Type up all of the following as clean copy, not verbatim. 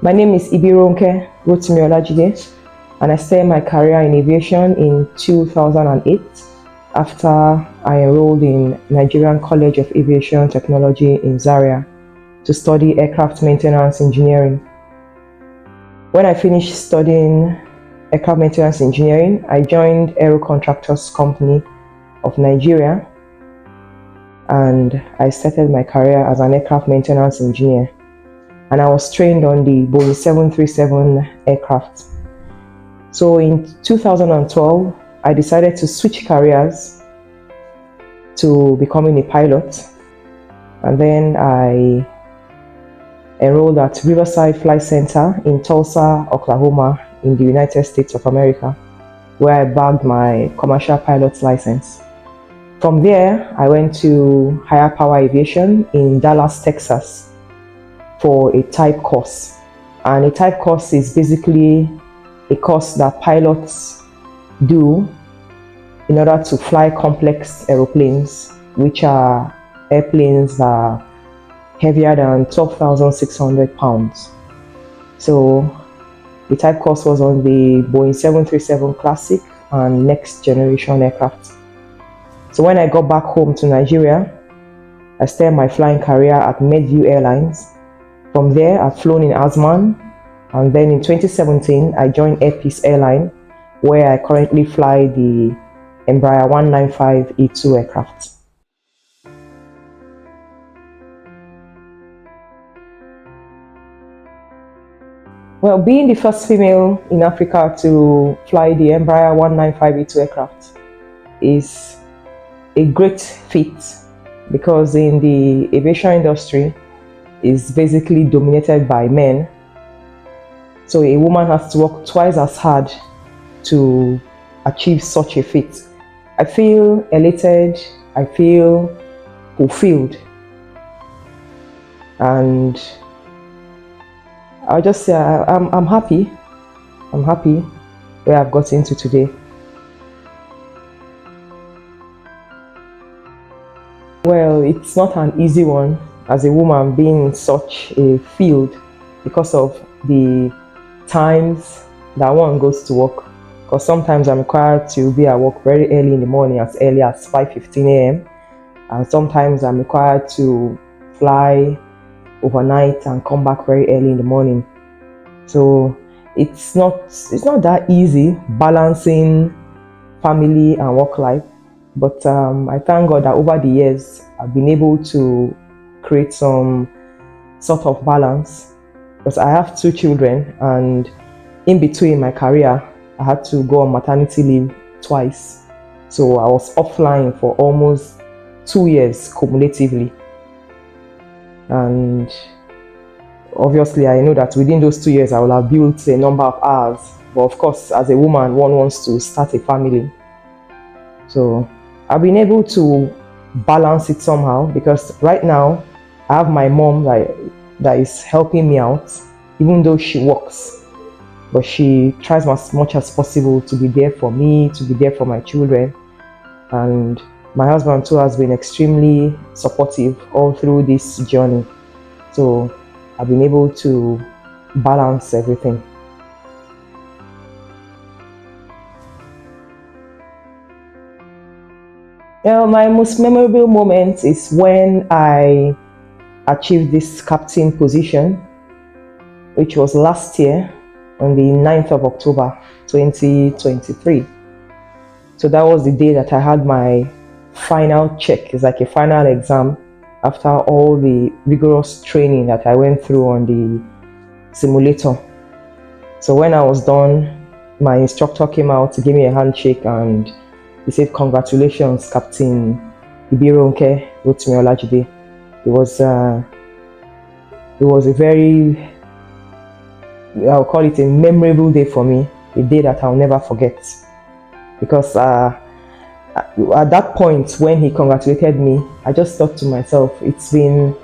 My name is Capt.Ibironke Rotimi-Olajide, and I started my career in aviation in 2008 after I enrolled in Nigerian College of Aviation Technology in Zaria to study aircraft maintenance engineering. When I finished studying aircraft maintenance engineering, I joined Aero Contractors Company of Nigeria, and I started my career as an aircraft maintenance engineer. And I was trained on the Boeing 737 aircraft. So in 2012, I decided to switch careers to becoming a pilot. And then I enrolled at Riverside Flight Center in Tulsa, Oklahoma, in the United States of America, where I bagged my commercial pilot's license. From there, I went to Higher Power Aviation in Dallas, Texas, for a type course. And a type course is basically a course that pilots do in order to fly complex aeroplanes, which are airplanes that are heavier than 12,600 pounds. So the type course was on the Boeing 737 Classic and next generation aircraft. So when I got back home to Nigeria, I started my flying career at Medview Airlines. From there, I've flown in Azman, and then in 2017, I joined Air Peace Airline, where I currently fly the Embraer 195-E2 aircraft. Well, being the first female in Africa to fly the Embraer 195-E2 aircraft is a great feat, because in the aviation industry, is basically dominated by men. So a woman has to work twice as hard to achieve such a feat. I feel elated, I feel fulfilled, and I'll just say I'm happy. I'm happy where I've got into today. Well, it's not an easy one as a woman being in such a field, because of the times that one goes to work. Because sometimes I'm required to be at work very early in the morning, as early as 5:15 a.m. and sometimes I'm required to fly overnight and come back very early in the morning. So it's not that easy balancing family and work life. But I thank God that over the years I've been able to create some sort of balance, because I have 2 children, and in between my career I had to go on maternity leave twice. So I was offline for almost 2 years cumulatively. And obviously I know that within those 2 years I will have built a number of hours. But of course, as a woman, one wants to start a family. So I've been able to balance it somehow, because right now I have my mom that is helping me out, even though she works. But she tries as much as possible to be there for me, to be there for my children. And my husband too has been extremely supportive all through this journey. So I've been able to balance everything. My most memorable moment is when I achieved this captain position, which was last year on the 9th of October 2023. So that was the day that I had my final check. It's like a final exam after all the rigorous training that I went through on the simulator. So when I was done, my instructor came out to give me a handshake, and he said, "Congratulations, Capt.Ibironke Rotimi-Olajide." It was a very, I'll call it a memorable day for me, a day that I'll never forget. Because at that point when he congratulated me, I just thought to myself, it's been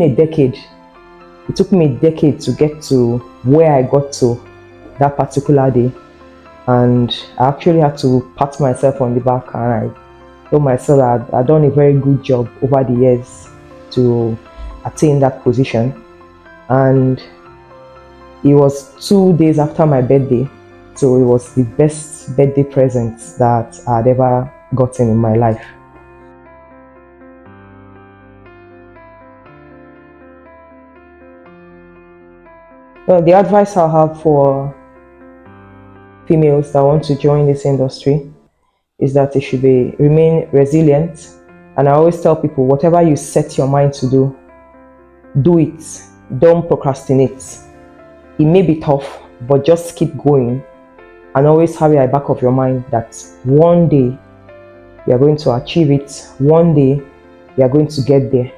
a decade. It took me a decade to get to where I got to that particular day. And I actually had to pat myself on the back, and I told myself that I'd done a very good job over the years to attain that position. And It was 2 days after my birthday, so it was the best birthday present that I'd ever gotten in my life. Well, the advice I have for females that want to join this industry is that they should remain resilient. And I always tell people, whatever you set your mind to do, do it. Don't procrastinate. It may be tough, but just keep going, and always have it at the back of your mind that one day you are going to achieve it. One day you are going to get there.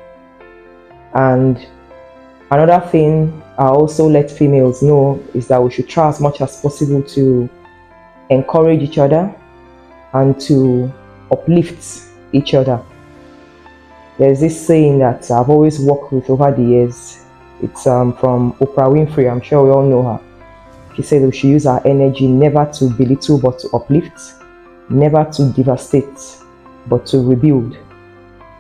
And another thing I also let females know is that we should try as much as possible to encourage each other and to uplift each other. There's this saying that I've always worked with over the years. It's from Oprah Winfrey. I'm sure we all know her. She said we should use our energy never to belittle but to uplift, never to devastate but to rebuild.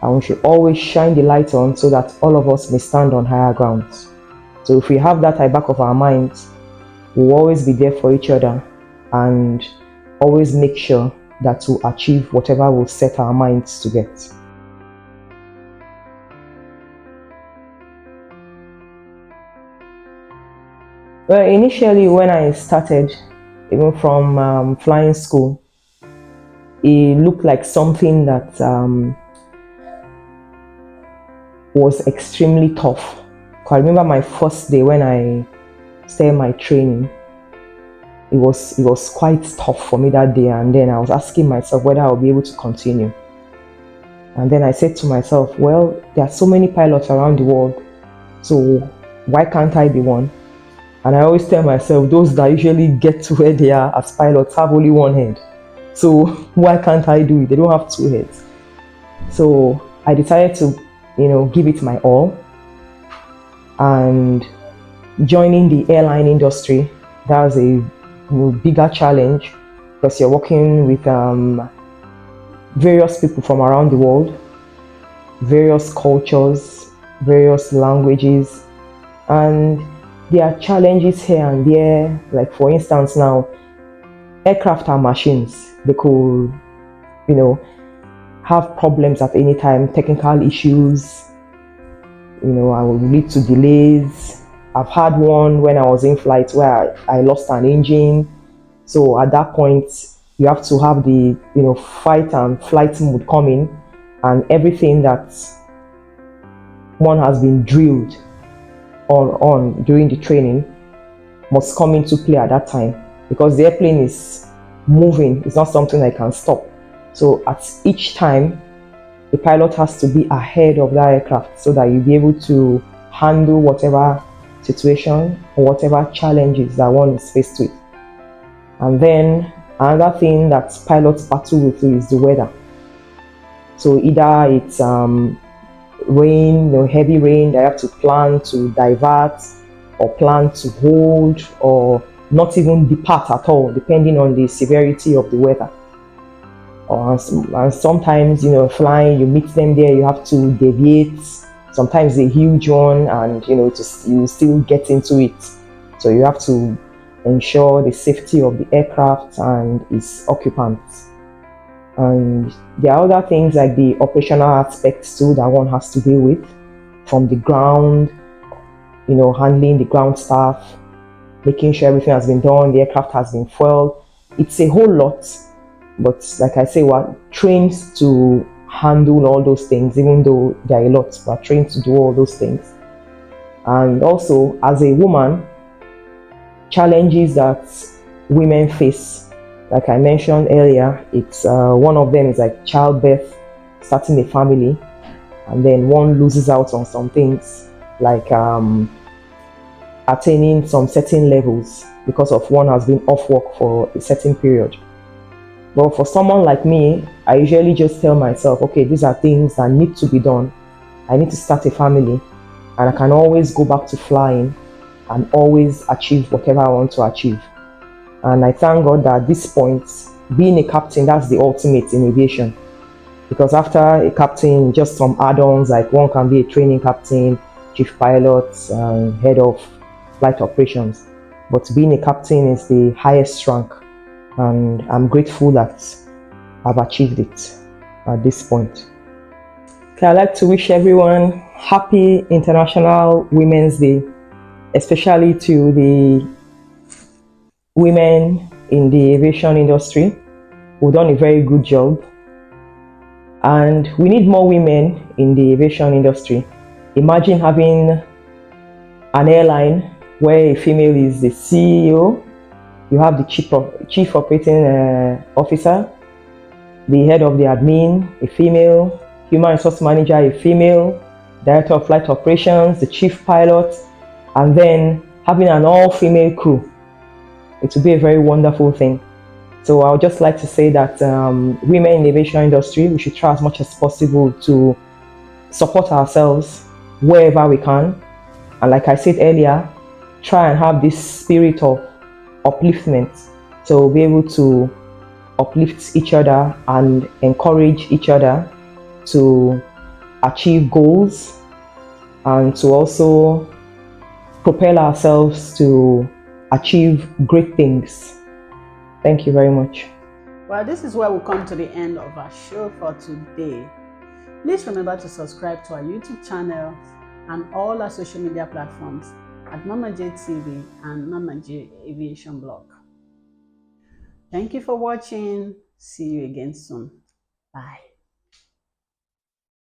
And we should always shine the light on so that all of us may stand on higher grounds. So if we have that at the back of our minds, we'll always be there for each other and always make sure that we'll achieve whatever we'll set our minds to get. Well, initially when I started, even from flying school, it looked like something that was extremely tough. I remember my first day when I started my training. It was quite tough for me that day, and then I was asking myself whether I'll be able to continue. And then I said to myself, well, there are so many pilots around the world, so why can't I be one? And I always tell myself, those that usually get to where they are as pilots have only one head. So why can't I do it? They don't have two heads. So I decided to, give it my all. And joining the airline industry, that was a bigger challenge because you're working with various people from around the world, various cultures, various languages, and there are challenges here and there. Like for instance now, aircraft are machines. They could, have problems at any time, technical issues, and will lead to delays. I've had one when I was in flight where I lost an engine. So at that point, you have to have the, fight and flight mode coming, and everything that one has been drilled on during the training must come into play at that time, because the airplane is moving. It's not something I can stop. So at each time, the pilot has to be ahead of that aircraft so that you'll be able to handle whatever situation or whatever challenges that one is faced with. And then another thing that pilots battle with is the weather. So either it's rain, heavy rain, they have to plan to divert or plan to hold or not even depart at all, depending on the severity of the weather. And sometimes, flying, you meet them there, you have to deviate. Sometimes a huge one, and you still get into it. So you have to ensure the safety of the aircraft and its occupants. And there are other things like the operational aspects too that one has to deal with, from the ground, handling the ground staff, making sure everything has been done, the aircraft has been fueled. It's a whole lot, but like I say, we're trained to handle all those things, even though there are a lot. We're trained to do all those things. And also, as a woman, challenges that women face, like I mentioned earlier, it's one of them is like childbirth, starting a family, and then one loses out on some things like attaining some certain levels because of one has been off work for a certain period. But for someone like me, I usually just tell myself, okay, these are things that need to be done. I need to start a family, and I can always go back to flying and always achieve whatever I want to achieve. And I thank God that at this point, being a captain, that's the ultimate in aviation. Because after a captain, just some add-ons, like one can be a training captain, chief pilot, head of flight operations. but being a captain is the highest rank, and I'm grateful that I've achieved it at this point. Okay, I'd like to wish everyone happy International Women's Day, especially to the women in the aviation industry who've done a very good job. And we need more women in the aviation industry. Imagine having an airline where a female is the CEO, you have the chief operating officer, the head of the admin, a female, human resource manager, a female, director of flight operations, the chief pilot, and then having an all-female crew. It would be a very wonderful thing. So I would just like to say that women in the aviation industry, we should try as much as possible to support ourselves wherever we can. And like I said earlier, try and have this spirit of upliftment. So be able to uplift each other and encourage each other to achieve goals and to also propel ourselves to achieve great things. Thank you very much. Well, this is where we come to the end of our show for today. Please remember to subscribe to our YouTube channel and all our social media platforms at Mamaj TV and Mamaj Aviation blog. Thank you for watching. See you again soon. Bye.